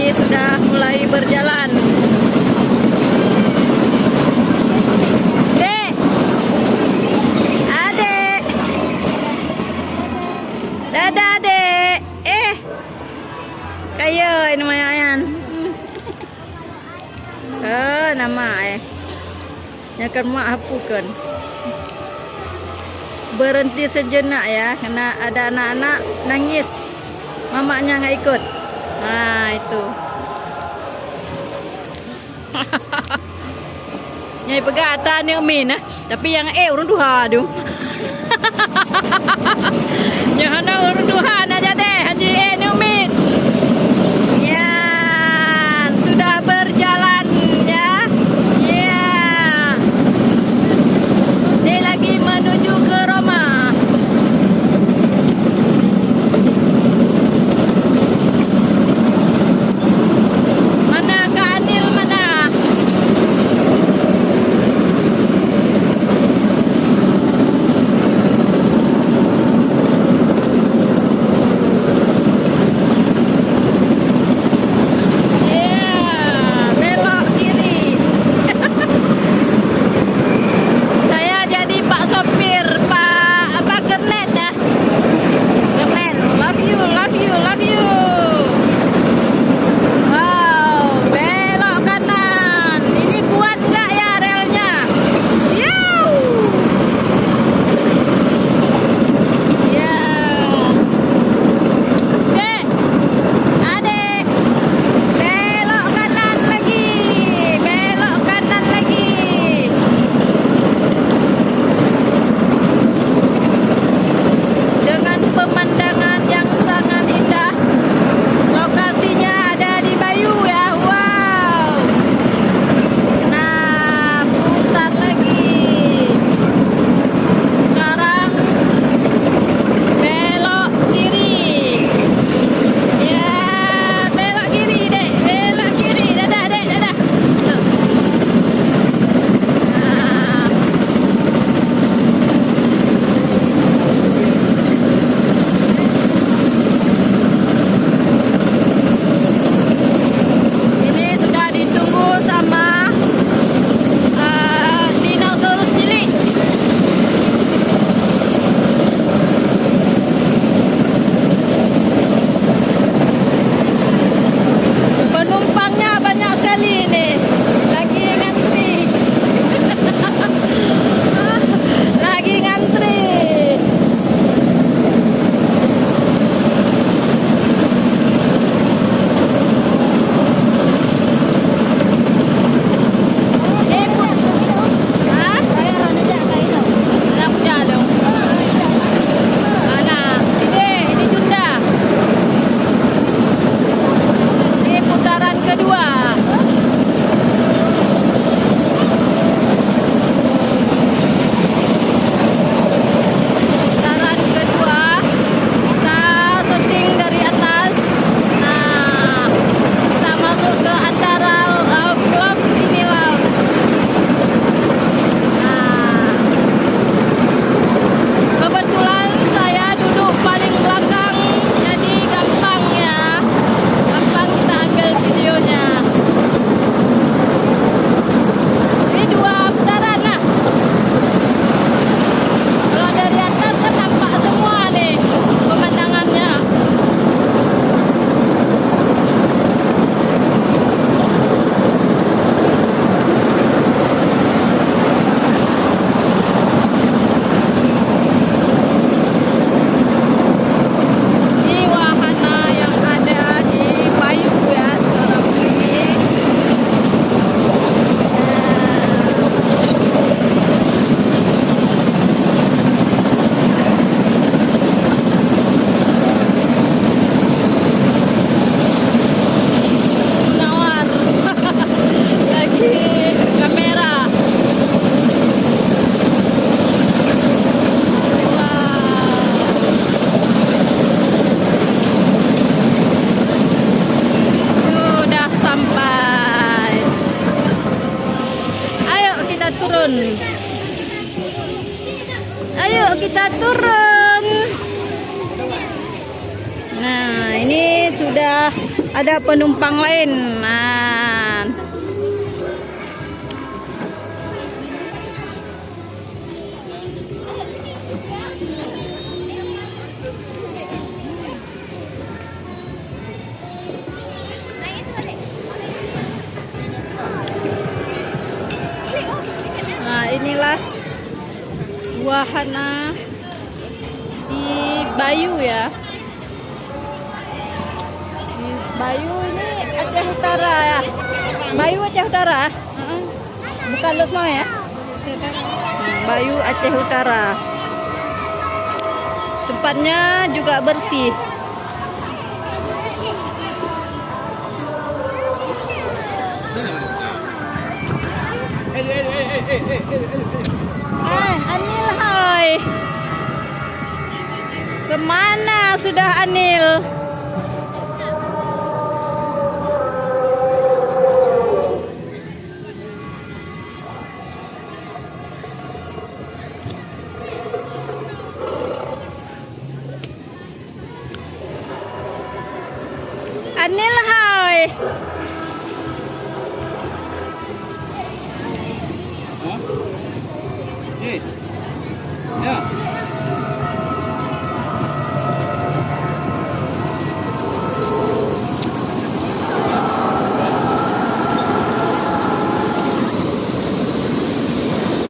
ini sudah mulai berjalan. Dek, adek, dadah dek. Kayak ini mayan. Nama nyakan mak hapukan. Berhenti sejenak ya, karena ada anak-anak nangis, mamanya nggak ikut. Nah itu. Nyai pegatan yang min, tapi yang urun duha dong. Yang urun duha aja deh, haji yang min. Ya, sudah berjalan ya. Ya. Dia lagi menuju ke Roma. Mana Kak Anil mana? Ayo kita turun. Nah, ini sudah ada penumpang lain. Nah, inilah wahana di Bayu ya. Di Bayu ini Aceh Utara ya. Bayu Aceh Utara. Bukan Lusmo ya. Bayu Aceh Utara. Tempatnya juga bersih. Anil hai. Kemana sudah Anil? Anil hai.